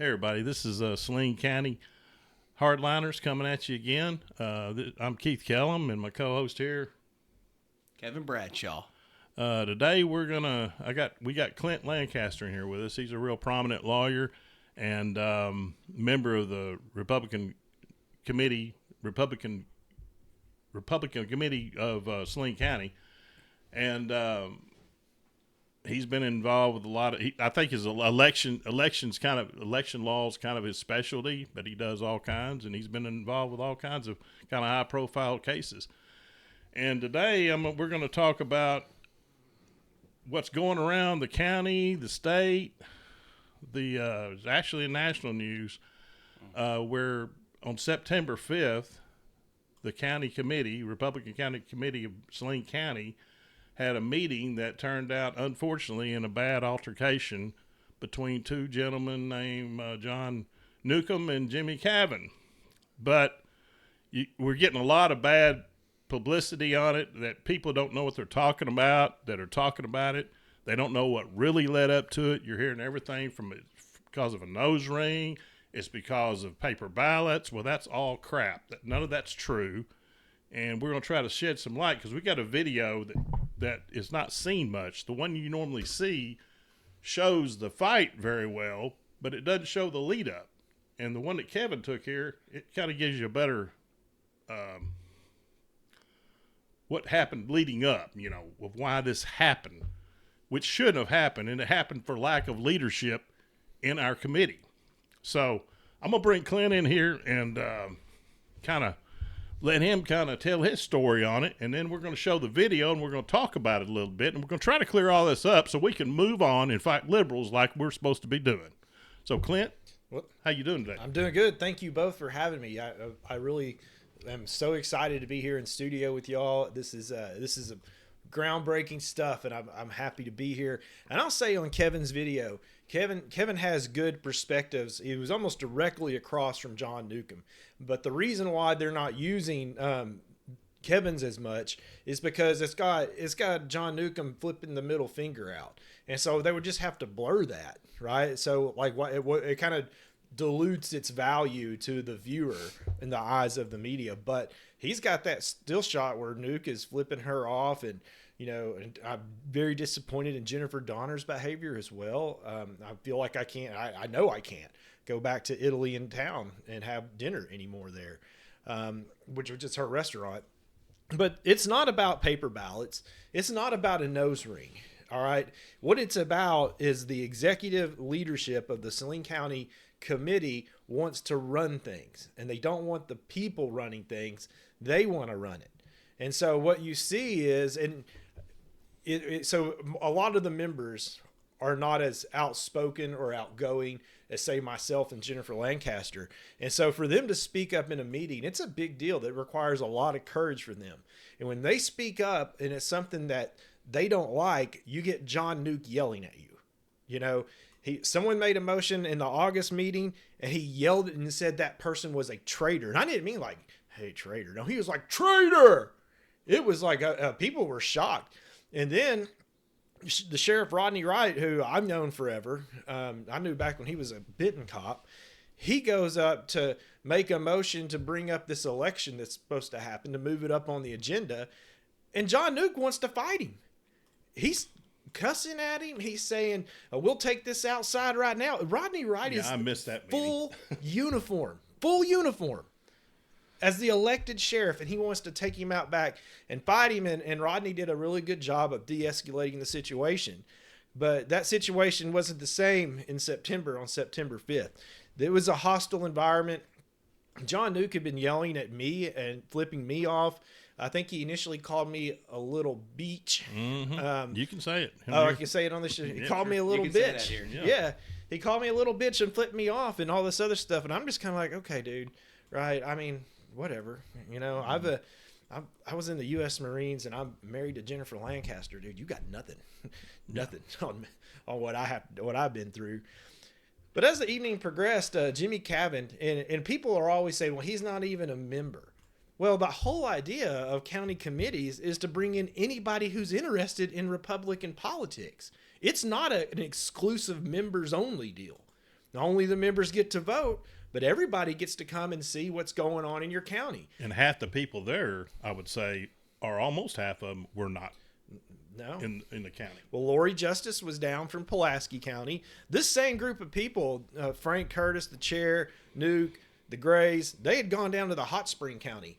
Hey everybody, this is Saline Hardliners coming at you again. I'm Keith Kellum and my co-host here, Kevin Bradshaw. Today we got Clint Lancaster in here with us. He's a real prominent lawyer and member of the Republican Committee of Saline County, and he's been involved with a lot of. I think his election law is kind of his specialty, but he does all kinds, and he's been involved with all kinds of kind of high profile cases. And today we're going to talk about what's going around the county, the state. It's actually in national news where on September 5th, the county committee, Republican County Committee of Saline County, had a meeting that turned out, unfortunately, in a bad altercation between two gentlemen named John Newk and Jimmy Cavin. But we're getting a lot of bad publicity on it, that people don't know what they're talking about, that are talking about it. They don't know what really led up to it. You're hearing everything from it because of a nose ring. It's because of paper ballots. Well, that's all crap. None of that's true. And we're going to try to shed some light because we got a video that is not seen much. The one you normally see shows the fight very well, but it doesn't show the lead up. And the one that Kevin took here, it kind of gives you a better what happened leading up, of why this happened, which shouldn't have happened, and it happened for lack of leadership in our committee. So I'm going to bring Clint in here and kind of let him kind of tell his story on it, and then we're going to show the video, and we're going to talk about it a little bit, and we're going to try to clear all this up so we can move on and fight liberals like we're supposed to be doing. So, Clint, how you doing today? I'm doing good. Thank you both for having me. I really am so excited to be here in studio with y'all. This is a groundbreaking stuff, and I'm happy to be here. And I'll say on Kevin's video, Kevin has good perspectives. He was almost directly across from John Newk. But the reason why they're not using Kevin's as much is because it's got John Newk flipping the middle finger out. And so they would just have to blur that, right? So like it kind of dilutes its value to the viewer in the eyes of the media. But he's got that still shot where Newk is flipping her off, and and I'm very disappointed in Jennifer Donner's behavior as well. I feel like I know I can't go back to Italy in town and have dinner anymore there, which is her restaurant. But it's not about paper ballots. It's not about a nose ring. All right. What it's about is the executive leadership of the Saline County Committee wants to run things, and they don't want the people running things. They want to run it. And so what you see is, so a lot of the members are not as outspoken or outgoing as, say, myself and Jennifer Lancaster. And so for them to speak up in a meeting, it's a big deal that requires a lot of courage for them. And when they speak up and it's something that they don't like, you get John Newk yelling at you. Someone made a motion in the August meeting, and he yelled and said that person was a traitor. And I didn't mean like, hey, traitor. No, he was like, traitor. It was like people were shocked. And then the Sheriff Rodney Wright, who I've known forever, I knew back when he was a Benton cop, he goes up to make a motion to bring up this election that's supposed to happen, to move it up on the agenda. And John Newk wants to fight him. He's cussing at him. He's saying, we'll take this outside right now. Rodney Wright is I missed that full uniform as the elected sheriff, and he wants to take him out back and fight him. And Rodney did a really good job of de-escalating the situation. But that situation wasn't the same in September, on September 5th. It was a hostile environment. John Newk had been yelling at me and flipping me off. I think he initially called me a little beach. Mm-hmm. You can say it. I can say it on the show. He called me a little bitch. Yeah. He called me a little bitch and flipped me off and all this other stuff. And I'm just kind of like, okay, dude, right? I mean, whatever. I was in the U.S. Marines, and I'm married to Jennifer Lancaster, dude. You got nothing on what I've been through. But as the evening progressed, Jimmy Cavin, and people are always saying, well, he's not even a member. Well, the whole idea of county committees is to bring in anybody who's interested in Republican politics. It's not an exclusive members only deal. Not only the members get to vote, but everybody gets to come and see what's going on in your county. And half the people there, I would say, or almost half of them, were not in the county. Well, Lori Justice was down from Pulaski County. This same group of people, Frank Curtis, the chair, Newk, the Grays, they had gone down to the Hot Spring County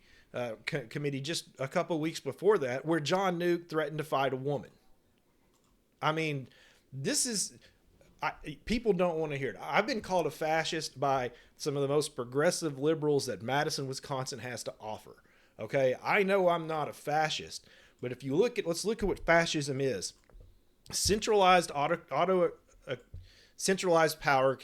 committee just a couple weeks before that, where John Newk threatened to fight a woman. I mean, this is... people don't want to hear it. I've been called a fascist by some of the most progressive liberals that Madison, Wisconsin has to offer. Okay, I know I'm not a fascist, but if you let's look at what fascism is. Centralized centralized power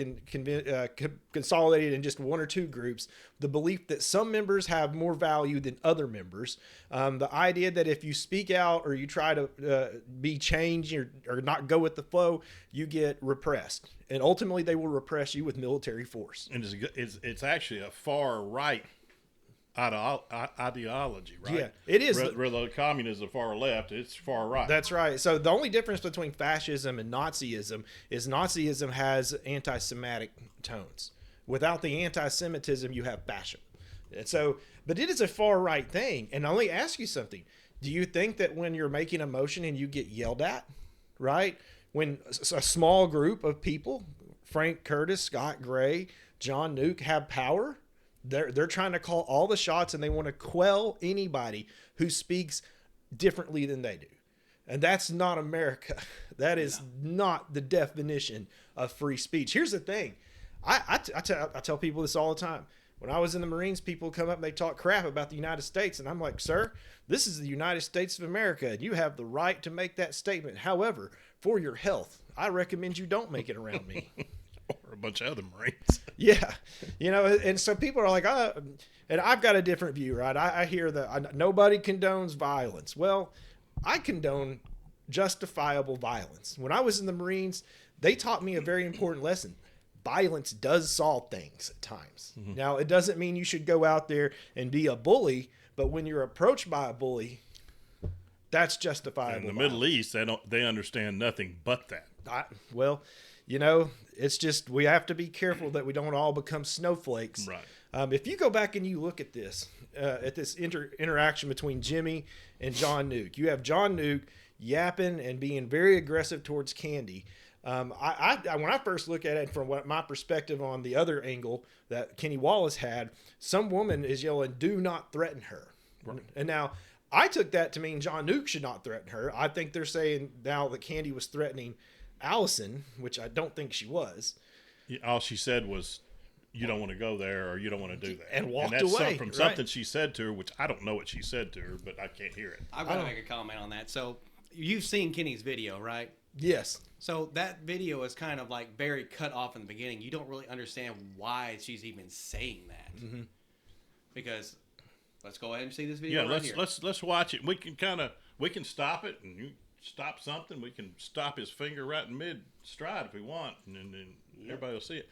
consolidated in just one or two groups. The belief that some members have more value than other members. The idea that if you speak out or you try to be changed or not go with the flow, you get repressed. And ultimately, they will repress you with military force. And it's actually a far right ideology, right? Yeah, it is. Where the communism is far left, it's far right. That's right. So the only difference between fascism and Nazism is Nazism has anti-Semitic tones. Without the anti-Semitism, you have fascism. And so, but it is a far right thing. And I only ask you something. Do you think that when you're making a motion and you get yelled at, right? When a small group of people, Frank Curtis, Scott Gray, John Newk, have power, they're trying to call all the shots and they want to quell anybody who speaks differently than they do. And that's not America. That is not the definition of free speech. Here's the thing. I tell people this all the time. When I was in the Marines, people come up and they talk crap about the United States. And I'm like, sir, this is the United States of America. And you have the right to make that statement. However, for your health, I recommend you don't make it around me. Or a bunch of other Marines. Yeah. You know, and so people are like, and I've got a different view, right? I hear that nobody condones violence. Well, I condone justifiable violence. When I was in the Marines, they taught me a very important lesson. Violence does solve things at times. Mm-hmm. Now, it doesn't mean you should go out there and be a bully, but when you're approached by a bully, that's justifiable. In the Middle East, they understand nothing but that. Well, you know, it's just we have to be careful that we don't all become snowflakes. Right. If you go back and you look at this interaction between Jimmy and John Newk, you have John Newk yapping and being very aggressive towards Kandi. When I first look at it from my perspective on the other angle that Kenny Wallace had, some woman is yelling, "Do not threaten her." Right. And now I took that to mean John Newk should not threaten her. I think they're saying now that Kandi was threatening Alison, which I don't think she was. All she said was, "You don't want to go there," or "You don't want to do that," and walked that's away from something she said to her, which I don't know what she said to her, but I can't hear it. I've got to make a comment on that. So you've seen Kenny's video, right? Yes. So that video is kind of like very cut off in the beginning. You don't really understand why she's even saying that. Mm-hmm. Because let's go ahead and see this video. Yeah, right here. let's watch it. We can stop it, and you stop something. We can stop his finger right in mid stride if we want, and then everybody will see it.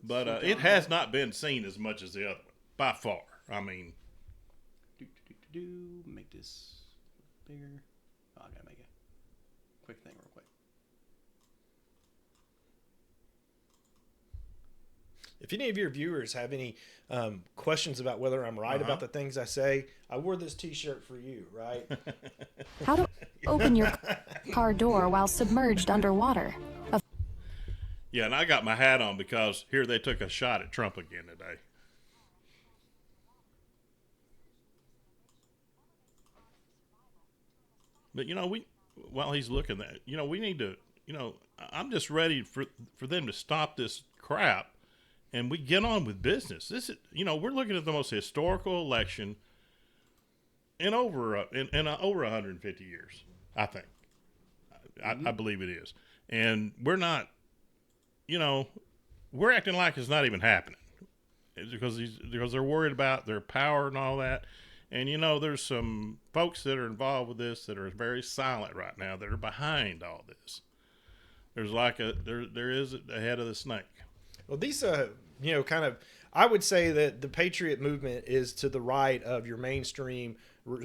But it has not been seen as much as the other one by far. I mean, make this bigger. Oh, I gotta make a quick thing real quick. If any of your viewers have any questions about whether I'm right about the things I say, I wore this T-shirt for you, right? How to open your car door while submerged underwater. Yeah, and I got my hat on because here they took a shot at Trump again today. But, while he's looking at it, we need to, I'm just ready for them to stop this crap and we get on with business. This is, we're looking at the most historical election in over 150 years, I think. I believe it is. And we're not, we're acting like it's not even happening. It's because they're worried about their power and all that. And, there's some folks that are involved with this that are very silent right now that are behind all this. There's there is a head of the snake. Well, these, I would say that the Patriot movement is to the right of your mainstream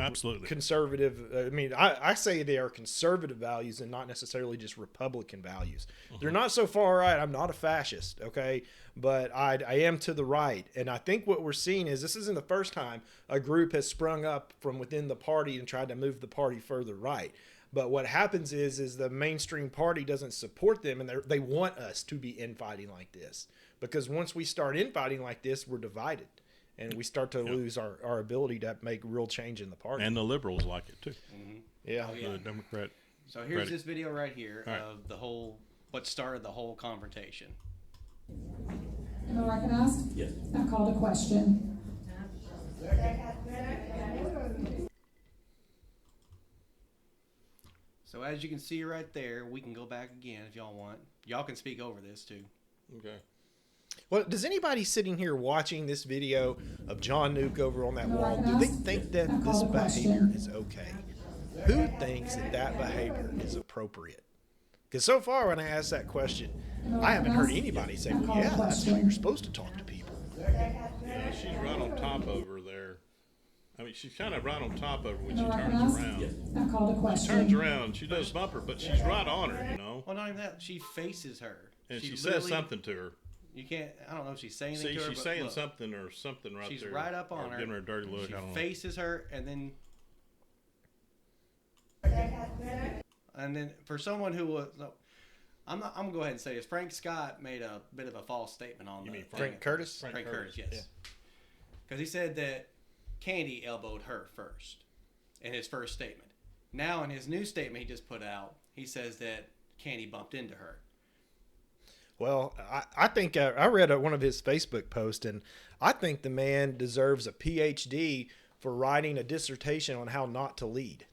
Absolutely. conservative. I mean, I say they are conservative values and not necessarily just Republican values. They're not so far right. I'm not a fascist, okay? But I am to the right. And I think what we're seeing is this isn't the first time a group has sprung up from within the party and tried to move the party further right. But what happens is the mainstream party doesn't support them, and they want us to be infighting like this. Because once we start infighting like this, we're divided. And we start to lose our ability to make real change in the party. And the liberals like it, too. Yeah. Oh, yeah. The Democrat. So here's Ready. this video right here All right. of the whole, what started the whole confrontation. Am I recognized? Yes. I called a question. So as you can see right there, we can go back again if y'all want. Y'all can speak over this too. Okay. Well, does anybody sitting here watching this video of John Newk over on that wall, do they think that this behavior is okay? Who thinks that behavior is appropriate? Because so far when I asked that question, I haven't heard anybody say, well, yeah, that's how you're supposed to talk to people. Yeah, she's right on top of her there. I mean, she's kind of right on top of her when she turns around. I called a She question. turns around, she does bump her, but she's right on her, you know. Well, not even that. She faces her. And she says literally- something to her. You can't. I don't know if she's saying anything See, to her. she's but saying look, something or something right she's there. right up on or her. giving her a dirty look. She I don't know. faces her, and then. And then for someone who was, I'm gonna go ahead and say this. Frank Scott made a bit of a false statement on You mean Frank Curtis? Frank Curtis, yes. Because he said that Kandi elbowed her first in his first statement. Now in his new statement he just put out, he says that Kandi bumped into her. Well, I think I read one of his Facebook posts, and I think the man deserves a PhD for writing a dissertation on how not to lead,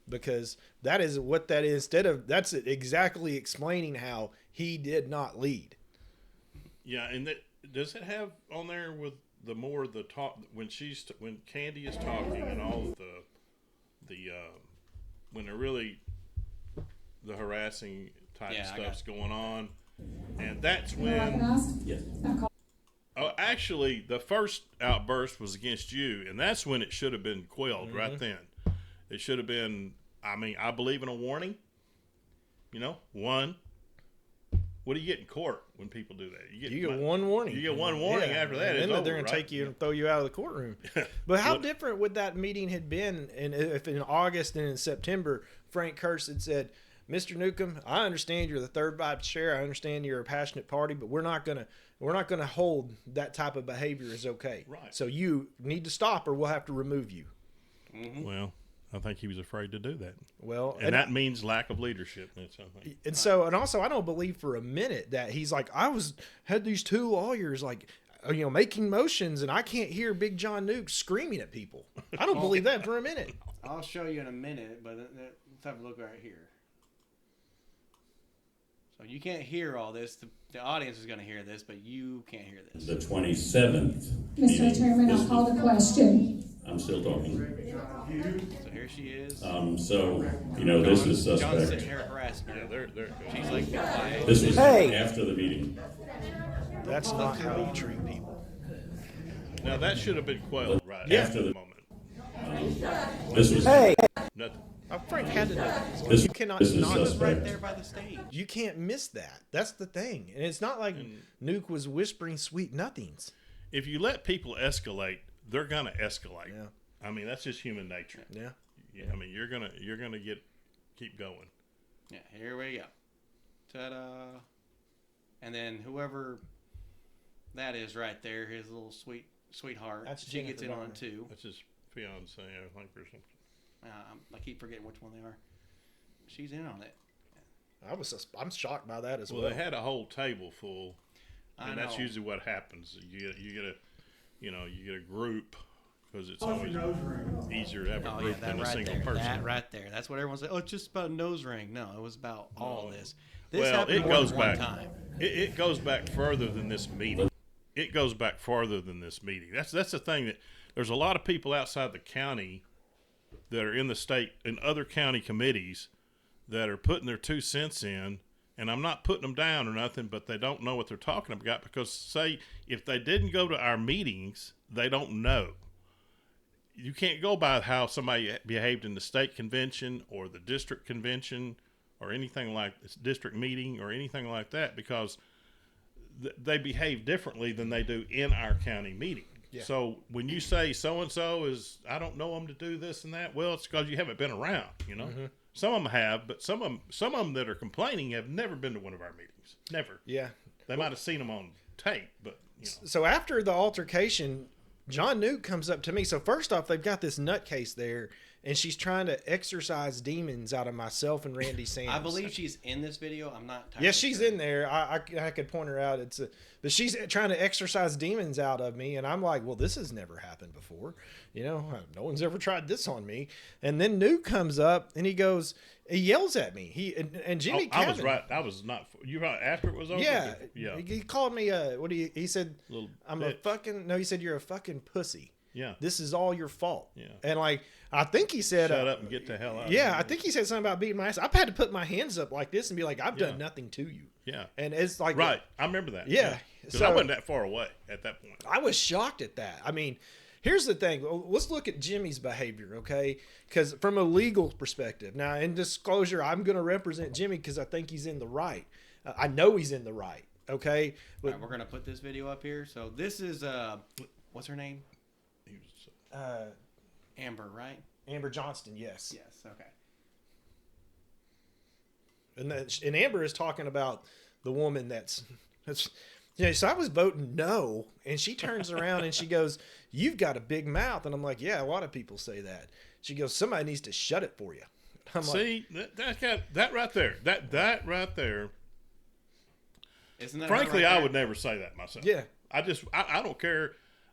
because that is what that is. That's exactly explaining how he did not lead. Yeah, and does it have on there with the talk when Kandi is talking and all of the when they're really the harassing type stuff's going on. And that's when, Recognized? Yes. I called. oh, actually, the first outburst was against you, and that's when it should have been quelled right then. It should have been, I mean, I believe in a warning. You know, one. What do you get in court when people do that? You get one warning. You get one warning after that. And It's then over, they're going right? to take you and throw you out of the courtroom. But how different would that meeting had been if in August and in September, Frank Curtis had said, Mr. Newcomb, I understand you're the third vice chair. I understand you're a passionate party, but we're not gonna hold that type of behavior as okay. Right. So you need to stop, or we'll have to remove you. Well, I think he was afraid to do that. Well, And that means lack of leadership. That's something. and also I don't believe for a minute that he's like, had these two lawyers like, making motions, and I can't hear Big John Newk screaming at people. I don't believe that for a minute. I'll show you in a minute, but let's have a look right here. So you can't hear all this. The audience is going to hear this, but you can't hear this. The 27th. Mr. meeting Chairman, is I called a question. I'm still talking. So here she is. So, this is John's sitting suspect. here harassing her. Yeah, they're She's like, be quiet. This was Hey! after the meeting. That's not how you treat people. Now that should have been quelled right Yeah. after the moment. This was Nothing. Frank had to know this. This- You cannot this is not. suspect. Right there by the stage. You can't miss that. That's the thing. And it's not like Newk was whispering sweet nothings. If you let people escalate, they're gonna escalate. Yeah. I mean, that's just human nature. Yeah. Yeah, I mean, you're gonna keep going. Yeah, here we go. Ta-da. And then whoever that is right there, his little sweetheart, That's she gets in Jennifer on it too. That's his fiance, I think, or something. I keep forgetting which one they are. She's in on it. I'm shocked by that as Well, well. they had a whole table full, I and that's know. usually what happens. You get a group because it's always easier to have a Oh yeah, group that than a right single there. person. That right there. That's what everyone said. Oh, it's just about a nose ring. No, it was about all this. This Well, happened it more goes than one back. time. It goes back further than this meeting. It goes back farther than this meeting. That's the thing, that there's a lot of people outside the county that are in the state and other county committees that are putting their 2 cents in and I'm not putting them down or nothing, but they don't know what they're talking about because, say, if they didn't go to our meetings, they don't know. You can't go by how somebody behaved in the state convention or the district convention or anything like this district meeting or anything like that because they behave differently than they do in our county meeting. Yeah. So when you say so-and-so is, I don't know them to do this and that, well, it's because you haven't been around, you know. Mm-hmm. Some of them have, but some of them that are complaining have never been to one of our meetings. Never. Yeah. They might have seen them on tape, but, you know. So after the altercation, John Newk comes up to me. So first off, they've got this nutcase there, and she's trying to exorcise demons out of myself and Randy Sams. I believe she's in this video. I'm not entirely Yes, she's sure. in there. I could point her out. But she's trying to exorcise demons out of me, and I'm like, well, this has never happened before. You know, no one's ever tried this on me. And then Newk comes up, and he yells at me. And Jimmy. I was right. I was not. You right after it was over. Yeah, yeah. He called me. He said? I'm bitch. A fucking. No, he said you're a fucking pussy. Yeah. This is all your fault. Yeah. And like, I think he said, shut up and get the hell out. Yeah, I think he said something about beating my ass. I've had to put my hands up like this and be like, I've done nothing to you. Yeah. And it's like, right. I remember that. Yeah. Because I wasn't that far away at that point. I was shocked at that. I mean, here's the thing. Let's look at Jimmy's behavior, okay? Because from a legal perspective, now in disclosure, I'm going to represent Jimmy because I think he's in the right. I know he's in the right. Okay. But, all right, we're going to put this video up here. So this is, what's her name? Amber, right? Amber Johnston, yes. Yes, okay. And Amber is talking about the woman that's so I was voting no, and she turns around and she goes, "You've got a big mouth," and I'm like, "Yeah, a lot of people say that." She goes, "Somebody needs to shut it for you." I'm See, that right there, that right there. Isn't that frankly, right I there? would never say that myself. Yeah, I don't care.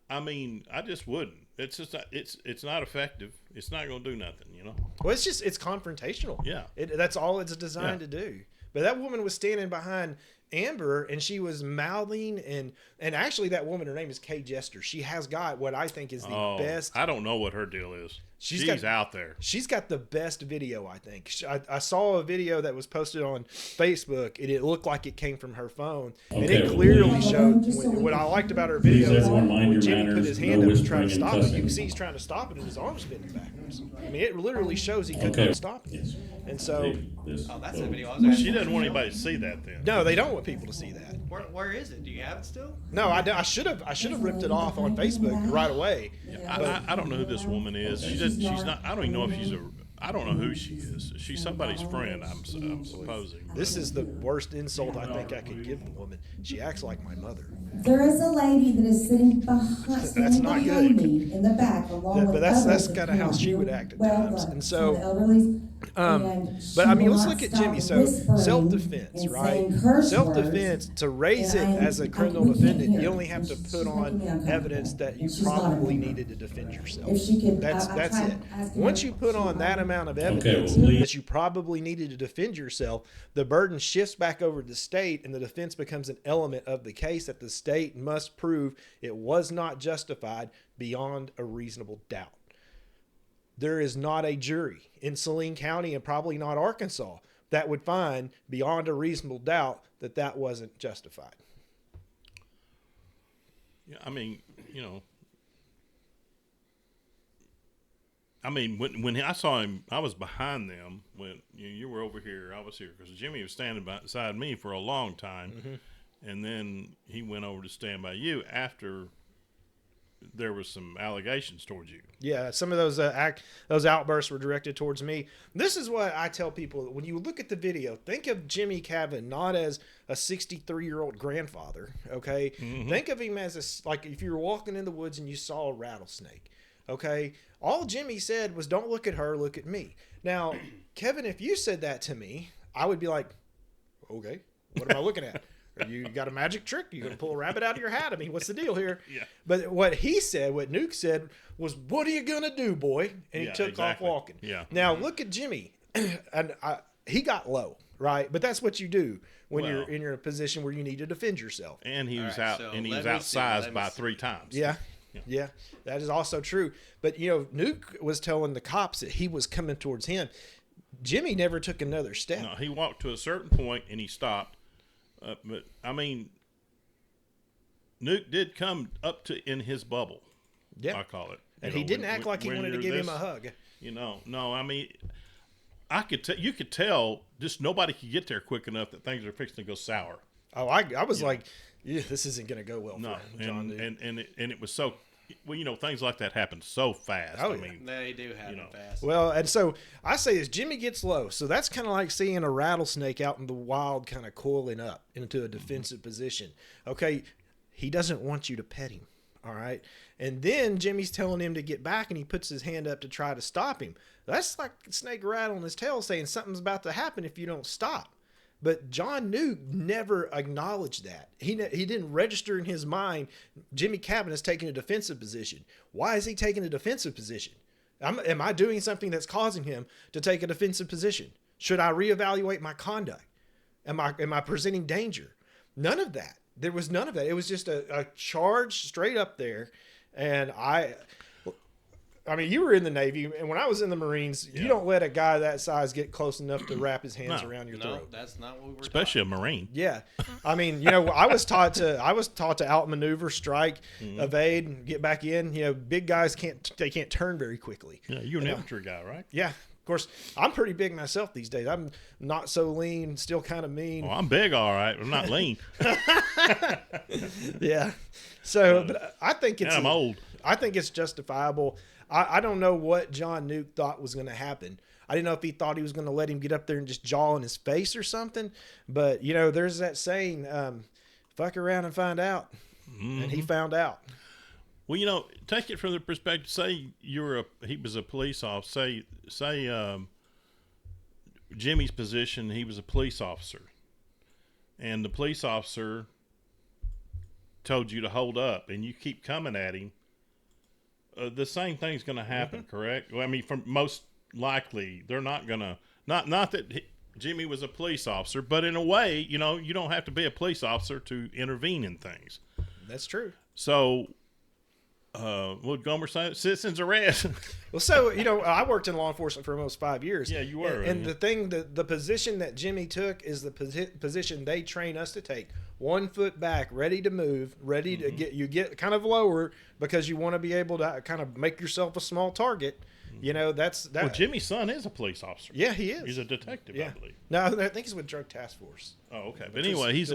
I mean, I just wouldn't. It's just not, it's not effective. It's not going to do nothing, you know. Well, it's confrontational. Yeah, that's all it's designed to do. But that woman was standing behind Amber, and she was mouthing, and actually that woman, her name is Kay Jester. She has got what I think is the best. I don't know what her deal is. She's out there. She's got the best video, I think. I saw a video that was posted on Facebook, and it looked like it came from her phone, and it clearly showed. What I liked about her video is when Jimmy put his hand up to try to stop it, you can see he's trying to stop it, and his arm's bending backwards. I mean, it literally shows he couldn't stop it. Yes. And so, that's the video. I was she doesn't want anybody to see that. Then no, they don't want people to see that. Where is it? Do you have it still? No, I should have ripped it off on Facebook right away. I don't know who this woman is. She's not. I don't even know if she's I don't know who she is. She's somebody's friend. I'm supposing. This is the worst insult I think I could give the woman. She acts like my mother. There is a lady that is sitting behind me in the back, along with that's others kind of how she would act at times. And so, elderlies, but I mean, let's look at Jimmy. So, self-defense, right? Self-defense, to raise it as a criminal defendant, you only have to put on evidence that you probably needed to defend yourself. That's it. Once you put on that amount of evidence that you probably needed to defend yourself, the burden shifts back over to the state, and the defense becomes an element of the case that the state must prove it was not justified beyond a reasonable doubt. There is not a jury in Saline County, and probably not Arkansas, that would find beyond a reasonable doubt that that wasn't justified. Yeah, I mean, you know, when I saw him, I was behind them. When you were over here, I was here because Jimmy was standing beside me for a long time. Mm-hmm. And then he went over to stand by you after there was some allegations towards you. Yeah, some of those outbursts were directed towards me. This is what I tell people. When you look at the video, think of Jimmy Cavin not as a 63-year-old grandfather, okay? Mm-hmm. Think of him as like if you were walking in the woods and you saw a rattlesnake, okay? All Jimmy said was, don't look at her, look at me. Now, Kevin, if you said that to me, I would be like, okay, what am I looking at? You got a magic trick? You going to pull a rabbit out of your hat? I mean, what's the deal here? Yeah. But what Newk said was, what are you going to do, boy? And he took off walking. Yeah. Now, look at Jimmy. And he got low, right? But that's what you do when you're in a position where you need to defend yourself. And he was outsized by 3 times. Yeah. Yeah, that is also true. But, Newk was telling the cops that he was coming towards him. Jimmy never took another step. No, he walked to a certain point and he stopped. But I mean, Newk did come up to in his bubble. Yeah. I call it. And You he know, didn't when- act like he when wanted to you're give him this- a hug. You know, no, I mean, you could tell just nobody could get there quick enough that things are fixing to go sour. Oh, I was like, yeah, this isn't going to go well No, for John Newk. and it was so, well, you know, things like that happen so fast. Oh, I yeah. mean, They do happen know. fast. Well, and so I say this, Jimmy gets low. So that's kind of like seeing a rattlesnake out in the wild kind of coiling up into a defensive position. Okay, he doesn't want you to pet him. All right. And then Jimmy's telling him to get back and he puts his hand up to try to stop him. That's like a snake rattling his tail saying something's about to happen if you don't stop. But John Newk never acknowledged that. He didn't register in his mind, Jimmy Cavin is taking a defensive position. Why is he taking a defensive position? Am I doing something that's causing him to take a defensive position? Should I reevaluate my conduct? Am I presenting danger? None of that. There was none of that. It was just a charge straight up there. And I mean, you were in the Navy, and when I was in the Marines, you don't let a guy that size get close enough to wrap his hands No. around your No, throat. that's not what we were especially a Marine. Yeah, I mean, you know, I was taught to outmaneuver, strike, evade, and get back in. You know, big guys can't turn very quickly. Yeah, you're an infantry guy, right? Yeah, of course, I'm pretty big myself these days. I'm not so lean, still kind of mean. Well, I'm big, all right. I'm not lean. Yeah, so but I think it's And I'm old. I think it's justifiable. I don't know what John Newk thought was going to happen. I didn't know if he thought he was going to let him get up there and just jaw in his face or something. But, you know, there's that saying, fuck around and find out. And he found out. Well, you know, take it from the perspective. Say he was a police officer. Say Jimmy's position. He was a police officer, and the police officer told you to hold up, and you keep coming at him. The same thing's going to happen, correct? Well, I mean, from most likely, they're not going to. Not that Jimmy was a police officer, but in a way, you know, you don't have to be a police officer to intervene in things. That's true. So, what Gomer say? Citizens arrest. Well, so, you know, I worked in law enforcement for almost 5 years. Yeah, you were. And the thing, the position that Jimmy took is the position they train us to take. 1 foot back, ready to move, ready to get kind of lower because you want to be able to kind of make yourself a small target. You know, that's that. Well, Jimmy's son is a police officer. Yeah, he is. He's a detective, I believe. No, I think he's with Drug Task Force. Oh, okay. But Which anyway, is he's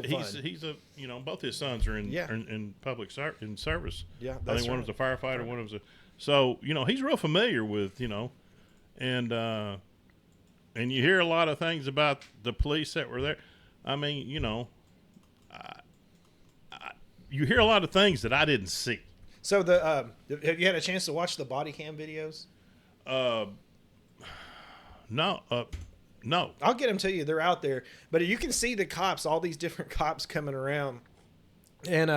still fun. you know, both his sons are in Yeah. in public in service. Yeah, I that's think one was a right. firefighter, one was a. So you know, he's real familiar with and you hear a lot of things about the police that were there. I mean, you know, you hear a lot of things that I didn't see. So have you had a chance to watch the body cam videos? No. I'll get them to you. They're out there, but you can see the cops, all these different cops coming around, and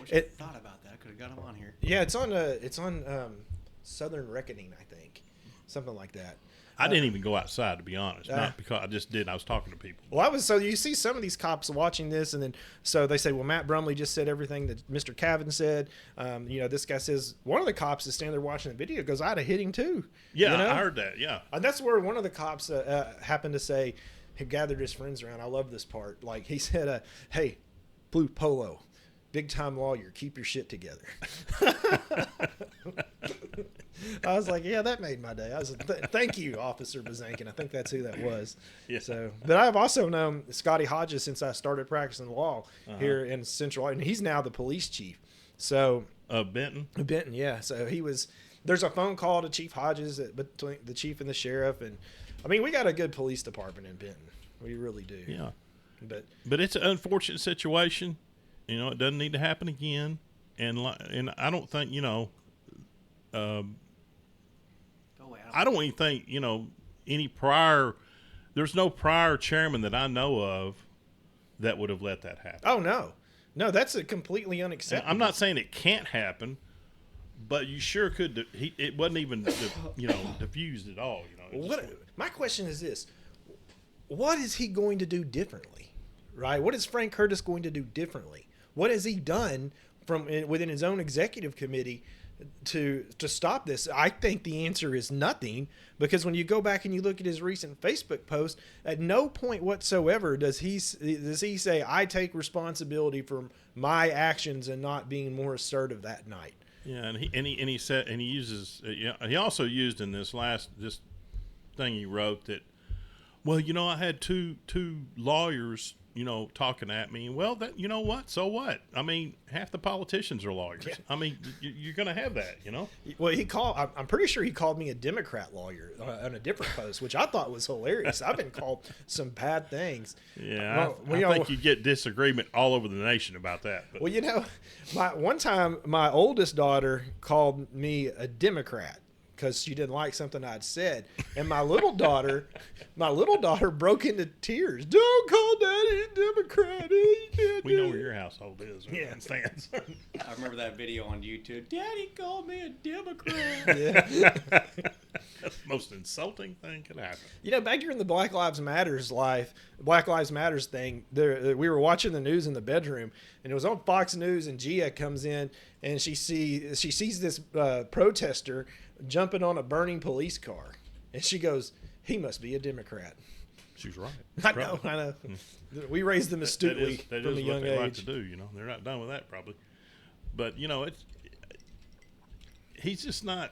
Wish I thought about that. I could have got him on here. yeah, it's on Southern Reckoning, I think, something like that. I didn't even go outside, to be honest. Not because I just did. I was talking to people. Well, so you see some of these cops watching this, and then so they say, well, Matt Brumley just said everything that Mr. Cavin said. You know, this guy says one of the cops is standing there watching the video goes, I'd have hit him too. Yeah, You know? I heard that. Yeah. And that's where one of the cops happened to say, he gathered his friends around. I love this part. Like he said, hey, Blue Polo, big time lawyer, keep your shit together. I was like, yeah, that made my day. I was like, thank you, Officer Bazankin. I think that's who that was. Yeah. So, but I've also known Scotty Hodges since I started practicing law here in Central, and he's now the police chief. So, Benton. yeah. So there's a phone call to Chief Hodges between the chief and the sheriff, and I mean, we got a good police department in Benton. We really do. Yeah. But it's an unfortunate situation. You know, it doesn't need to happen again. And I don't think, I don't even think, there's no prior chairman that I know of that would have let that happen. oh no, that's a completely unacceptable. I'm not saying it can't happen, but you sure could. It wasn't even, diffused at all. My question is this: what is he going to do differently? Right? What is Frank Curtis going to do differently? What is Frank Curtis going to do differently? What is Frank Curtis going to do differently? Right? What is Frank Curtis going to do differently? What is Frank Curtis going to do differently? What is Frank Curtis going to do differently? What is he going to do differently? What is he going to do differently? What has he done from within his own executive committee to stop this? I think the answer is nothing, because when you go back and you look at his recent Facebook post, at no point whatsoever does he say, I take responsibility for my actions and not being more assertive that night. Yeah, and he said, and he uses, he also used in this thing he wrote that, well, I had two lawyers, talking at me. Well, that, you know what? So what? I mean, half the politicians are lawyers. Yeah. I mean, you're going to have that, Well, I'm pretty sure he called me a Democrat lawyer on a different post, which I thought was hilarious. I've been called some bad things. Yeah, I think you get disagreement all over the nation about that. But. Well, one time my oldest daughter called me a Democrat because she didn't like something I'd said, and my little daughter broke into tears. Don't call Daddy a Democrat. We know where your household is. Yeah, stands. I remember that video on YouTube. Daddy called me a Democrat. Yeah. That's the most insulting thing could happen. Back during the Black Lives Matters thing, we were watching the news in the bedroom, and it was on Fox News, and Gia comes in, and she sees this protester jumping on a burning police car, and she goes, he must be a Democrat. She's right. I know. We raised them astutely that from is a young what they age. like to do. They're not done with that probably, but he's just not.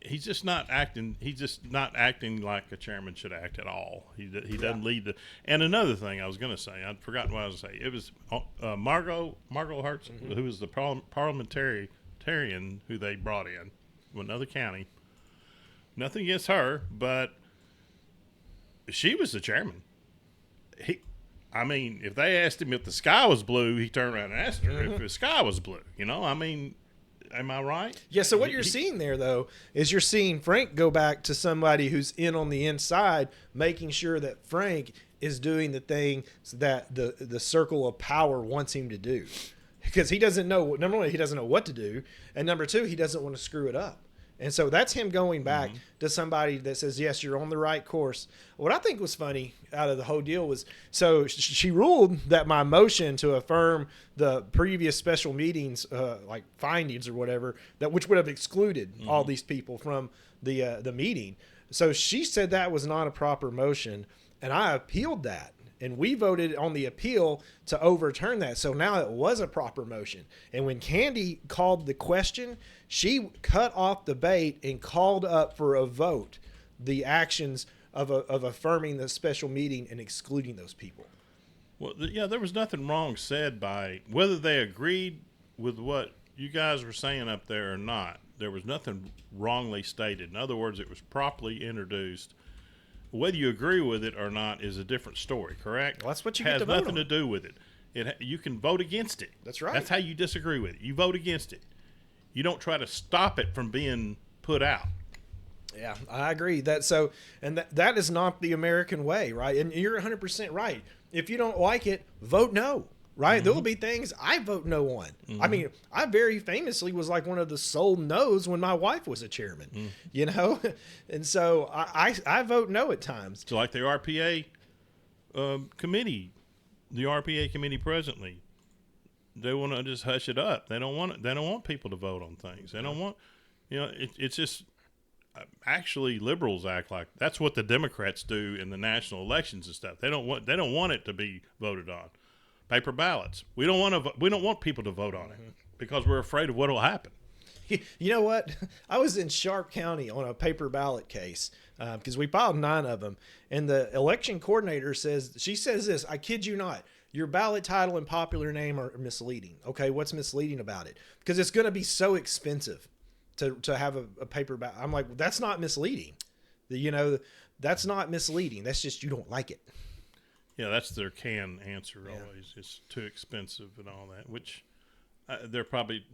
He's just not acting. He's just not acting like a chairman should act at all. He doesn't lead the. And another thing I was going to say, I'd forgotten what I was going to say. It was Margot Hertz, who was the parliamentarian who they brought in from another county. Nothing against her, but she was the chairman. If they asked him if the sky was blue, he turned around and asked her if the sky was blue. Am I right? Yeah, so what you're seeing there, though, is you're seeing Frank go back to somebody who's in on the inside, making sure that Frank is doing the thing that the circle of power wants him to do. Because he doesn't know, number one, he doesn't know what to do, and number two, he doesn't want to screw it up. And so that's him going back to somebody that says, yes, you're on the right course. What I think was funny out of the whole deal was, so she ruled that my motion to affirm the previous special meetings, like findings or whatever, which would have excluded all these people from the meeting. So she said that was not a proper motion, and I appealed that. And we voted on the appeal to overturn that. So now it was a proper motion. And when Kandi called the question, she cut off the bait and called up for a vote the actions of affirming the special meeting and excluding those people. Well, there was nothing wrong said by whether they agreed with what you guys were saying up there or not. There was nothing wrongly stated. In other words, it was properly introduced. Whether you agree with it or not is a different story, correct? Well, that's what you get to vote on. Has nothing to do with it. You can vote against it. That's right. That's how you disagree with it. You vote against it. You don't try to stop it from being put out. Yeah, I agree. That is not the American way, right? And you're 100% right. If you don't like it, vote no. Right? There will be things I vote no on. I mean, I very famously was like one of the sole no's when my wife was a chairman, And so I vote no at times. So like the RPA committee, the RPA committee presently, they want to just hush it up. They don't want it. They don't want people to vote on things. They don't want, it's just actually liberals act like that's what the Democrats do in the national elections and stuff. They don't want it to be voted on. Paper ballots. We don't want people to vote on it because we're afraid of what will happen. You know what? I was in Sharp County on a paper ballot case because we filed 9 of them, and the election coordinator says this. I kid you not. Your ballot title and popular name are misleading. Okay, what's misleading about it? Because it's going to be so expensive to have a paper ballot. I'm like, that's not misleading. That's not misleading. That's just you don't like it. Yeah, that's their canned answer always. It's too expensive and all that, which they're probably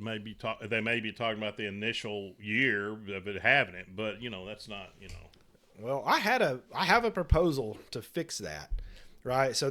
they may be talking about the initial year of it having it, but that's not. Well, I have a proposal to fix that. Right. So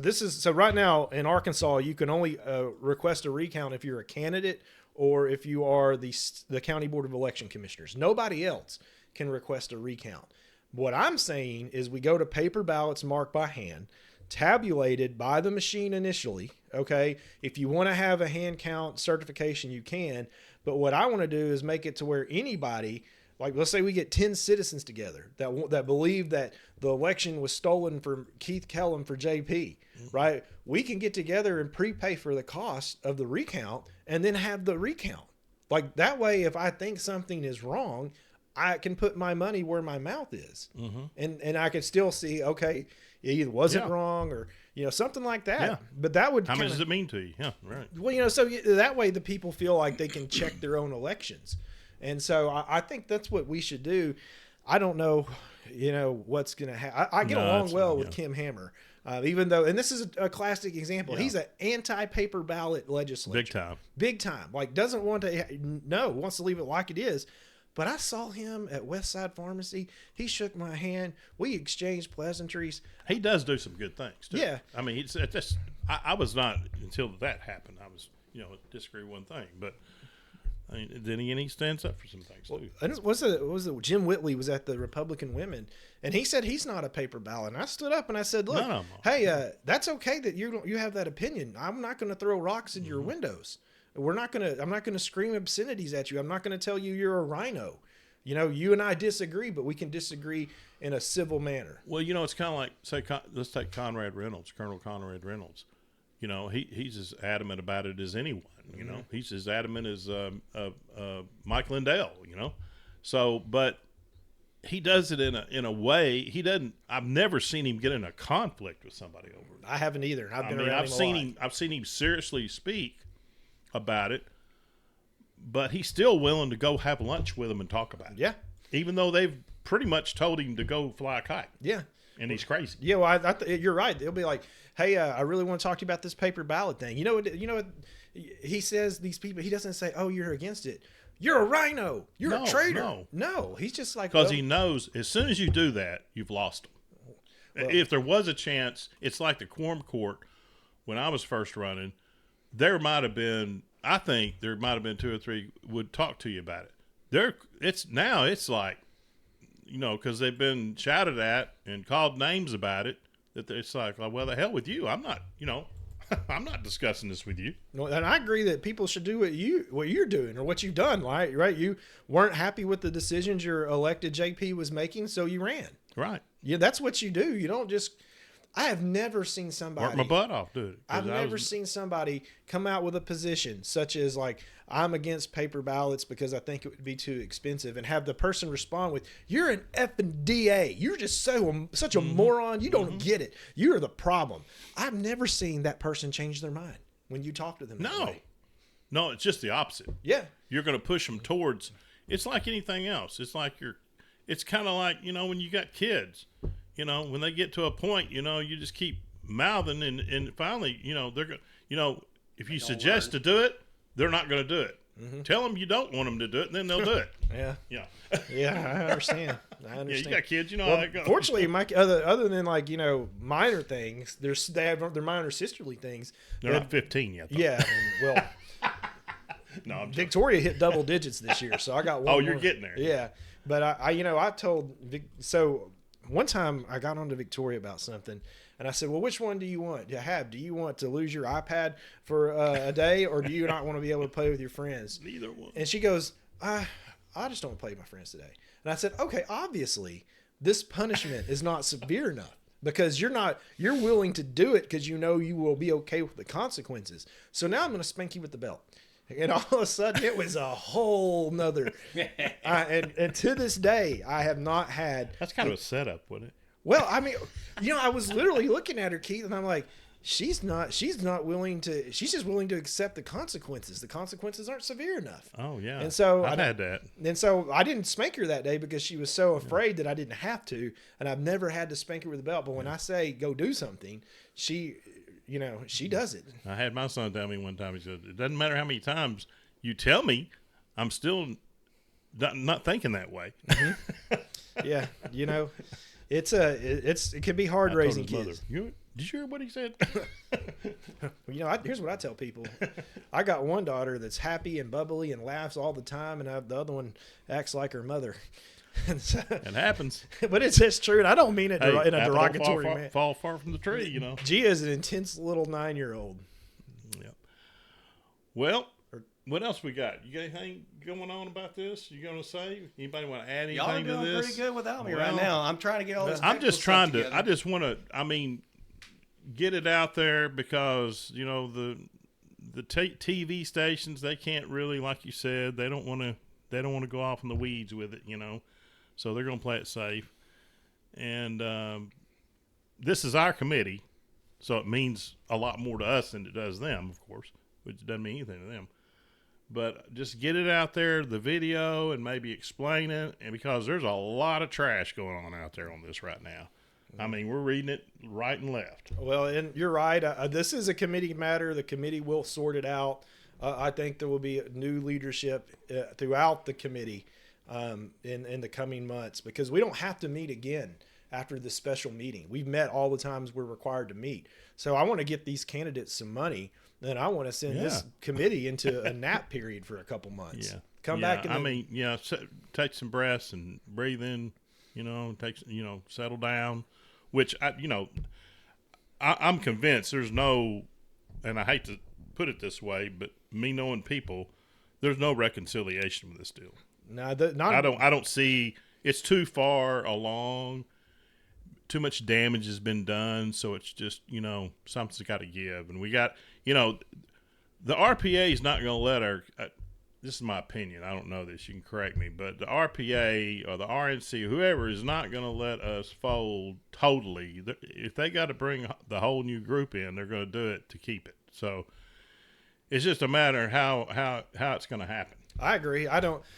right now in Arkansas, you can only request a recount if you're a candidate or if you are the County Board of Election Commissioners. Nobody else can request a recount. What I'm saying is we go to paper ballots marked by hand. tabulated by the machine initially. Okay. If you want to have a hand count certification, you can. But what I want to do is make it to where anybody, like let's say we get 10 citizens together that believe that the election was stolen from Keith Kellum for JP, right? We can get together and prepay for the cost of the recount and then have the recount. Like that way, if I think something is wrong, I can put my money where my mouth is. And I can still see, okay, it either wasn't wrong or, something like that. Yeah. But that would How much does it mean to you? Yeah, right. Well, so that way the people feel like they can check their own elections. And so I think that's what we should do. I don't know, what's going to happen. I get along well with Kim Hammer, even though, and this is a classic example. He's an anti-paper ballot legislator. Big time. Like doesn't want to, wants to leave it like it is. But I saw him at Westside Pharmacy. He shook my hand. We exchanged pleasantries. He does do some good things, too. Yeah. I mean, I was not, until that happened, I was, disagree with one thing. But I mean, then he stands up for some things, too. And was it Jim Whitley was at the Republican Women, and he said he's not a paper ballot. And I stood up and I said, look, hey, that's okay that you have that opinion. I'm not going to throw rocks in your windows. I'm not going to scream obscenities at you. I'm not going to tell you you're a rhino. You and I disagree, but we can disagree in a civil manner. Well, it's kind of like, say, let's take Colonel Conrad Reynolds. He's as adamant about it as anyone. He's as adamant as Mike Lindell. So, but he does it in a way he doesn't. I've never seen him get in a conflict with somebody over it. I haven't either. I've seen him seriously speak about it, but he's still willing to go have lunch with him and talk about it. Yeah. Even though they've pretty much told him to go fly a kite. Yeah. And he's crazy. Yeah, well, you're right. They'll be like, hey, I really want to talk to you about this paper ballot thing. You know what he says, these people, he doesn't say, oh, you're against it. You're a rhino. You're a traitor. No, he's just like. Because he knows as soon as you do that, you've lost him. Well, if there was a chance, it's like the quorum court when I was first running. There might have been 2 or 3 would talk to you about it. It's like, because they've been shouted at and called names about it, that it's like, well, the hell with you. I'm not, I'm not discussing this with you. And I agree that people should do what you're doing or what you've done, right? You weren't happy with the decisions your elected JP was making, so you ran. Right. Yeah, that's what you do. You don't just. I have never seen somebody work my butt off, dude. I've never seen somebody come out with a position such as like, I'm against paper ballots because I think it would be too expensive, and have the person respond with, you're an effing DA. You're just such a moron. You don't get it. You're the problem. I've never seen that person change their mind when you talk to them. No, it's just the opposite. Yeah. You're going to push them towards, it's like anything else. It's like it's kind of like, when you got kids. When they get to a point, you just keep mouthing and finally, they're going if you suggest to do it, they're not going to do it. Tell them you don't want them to do it, and then they'll do it. Yeah. Yeah. Yeah, I understand. Yeah, you got kids, how that goes. Fortunately, other than like, minor things, they have their minor sisterly things. They're not 15 yet, though. Yeah. Well, no, I'm Victoria hit double digits this year, so I got one. Oh, you're getting there. Yeah. But I told so one time I got on to Victoria about something, and I said, well, which one do you want to have? Do you want to lose your iPad for a day, or do you not want to be able to play with your friends? Neither one. And she goes, I just don't want to play with my friends today. And I said, okay, obviously this punishment is not severe enough, because you're willing to do it because you will be okay with the consequences. So now I'm going to spank you with the belt. And all of a sudden, it was a whole nother. And to this day, I have not had. That's kind of a setup, wasn't it? Well, I mean, I was literally looking at her, Keith, and I'm like, she's not willing to. She's just willing to accept the consequences. The consequences aren't severe enough. Oh yeah. And so I've had that. And so I didn't spank her that day because she was so afraid that I didn't have to, and I've never had to spank her with a belt. But when I say go do something, she does it. I had my son tell me one time, he said, it doesn't matter how many times you tell me, I'm still not thinking that way. Yeah. it can be hard raising kids. Did you hear what he said? Here's what I tell people. I got one daughter that's happy and bubbly and laughs all the time, and the other one acts like her mother. It happens. But it's true, and I don't mean it in a derogatory manner. Fall far from the tree, Gia is an intense little 9-year-old. Yeah. Well, what else we got? You got anything going on about this? You going to say? Anybody want to add anything to this? Y'all are doing pretty good without me right now. I'm trying to get all this. I'm just trying to. Together. I just want to. Get it out there because the TV stations, they can't really, like you said, they don't want to go off in the weeds with it, so they're going to play it safe. And this is our committee, so it means a lot more to us than it does them, of course, which doesn't mean anything to them. But just get it out there, the video, and maybe explain it, and because there's a lot of trash going on out there on this right now. We're reading it right and left. Well, and you're right. This is a committee matter. The committee will sort it out. I think there will be new leadership throughout the committee in the coming months, because we don't have to meet again after this special meeting. We've met all the times we're required to meet. So I want to get these candidates some money, and I want to send this committee into a nap period for a couple months. Yeah. Come back. Take some breaths and breathe in. Settle down. Which I'm convinced there's no, and I hate to put it this way, but me knowing people, there's no reconciliation with this deal. No, I don't see. It's too far along. Too much damage has been done, so it's just something's got to give, and we got the RPA is not going to let our. This is my opinion. I don't know this. You can correct me. But the RPA or the RNC, whoever, is not going to let us fold totally. If they got to bring the whole new group in, they're going to do it to keep it. So it's just a matter of how it's going to happen. I agree.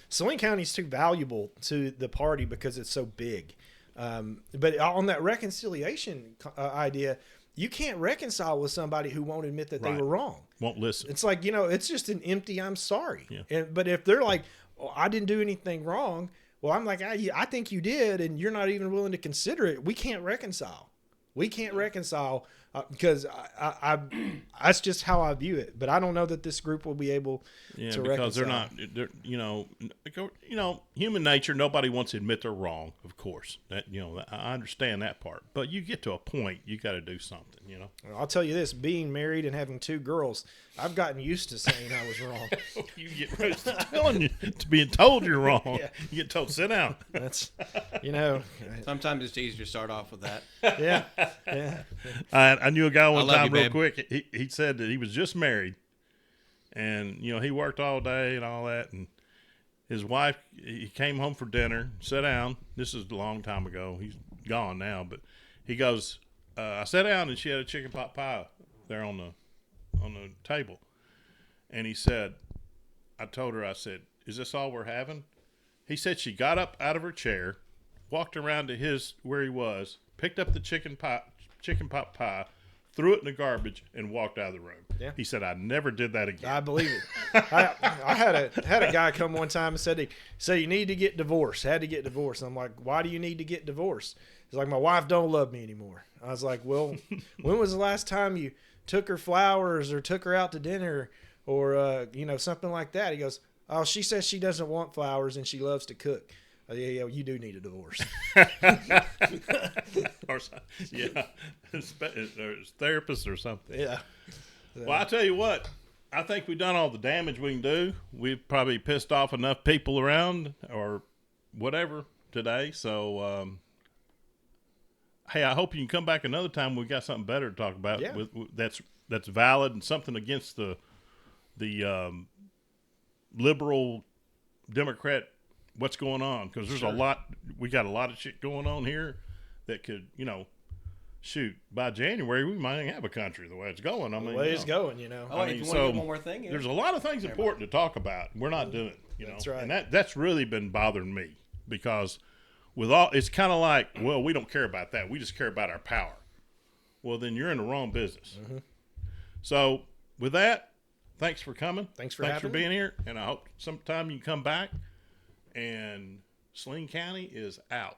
Saline County's too valuable to the party because it's so big. But on that reconciliation idea, you can't reconcile with somebody who won't admit that they were wrong. Won't listen. It's like, it's just an empty I'm sorry. Yeah. But if they're like, I didn't do anything wrong, well, I'm like, I think you did, and you're not even willing to consider it. We can't reconcile. We can't reconcile because that's just how I view it. But I don't know that this group will be able to reconcile. Because they're human nature. Nobody wants to admit they're wrong. Of course, that I understand that part. But you get to a point, you got to do something. I'll tell you this: being married and having 2 girls, I've gotten used to saying I was wrong. You get used to being told you're wrong. Yeah. You get told sit down. That's Sometimes it's easier to start off with that. Yeah. I knew a guy one time you, real quick. He said that he was just married, and he worked all day and all that, and his wife, he came home for dinner, sat down. This is a long time ago. He's gone now, but he goes, I sat down and she had a chicken pot pie there on the table, and he said, I told her, I said, is this all we're having? He said she got up out of her chair, walked around to where he was, picked up the chicken pot pie, threw it in the garbage, and walked out of the room. Yeah. He said, I never did that again. I believe it. I had a guy come one time and said you need to get divorced. Had to get divorced. And I'm like, why do you need to get divorced? He's like, my wife don't love me anymore. I was like, well, when was the last time you took her flowers or took her out to dinner or something like that? He goes, oh, she says she doesn't want flowers and she loves to cook. Yeah, you do need a divorce. Therapist or something. Yeah. Well, I tell you what, I think we've done all the damage we can do. We've probably pissed off enough people around or whatever today. So, hey, I hope you can come back another time. We got something better to talk about. Yeah. That's valid and something against the liberal Democrat. What's going on? Because there's a lot. We got a lot of shit going on here that could, shoot, by January we might have a country the way it's going. The way it's going, Oh, if you want to get one more thing in. There's a lot of things important to talk about. We're not doing, That's right. And that's really been bothering me because it's kind of like, well, we don't care about that. We just care about our power. Well, then you're in the wrong business. Mm-hmm. So with that, thanks for coming. Thanks for being here. And I hope sometime you can come back. And Saline County is out.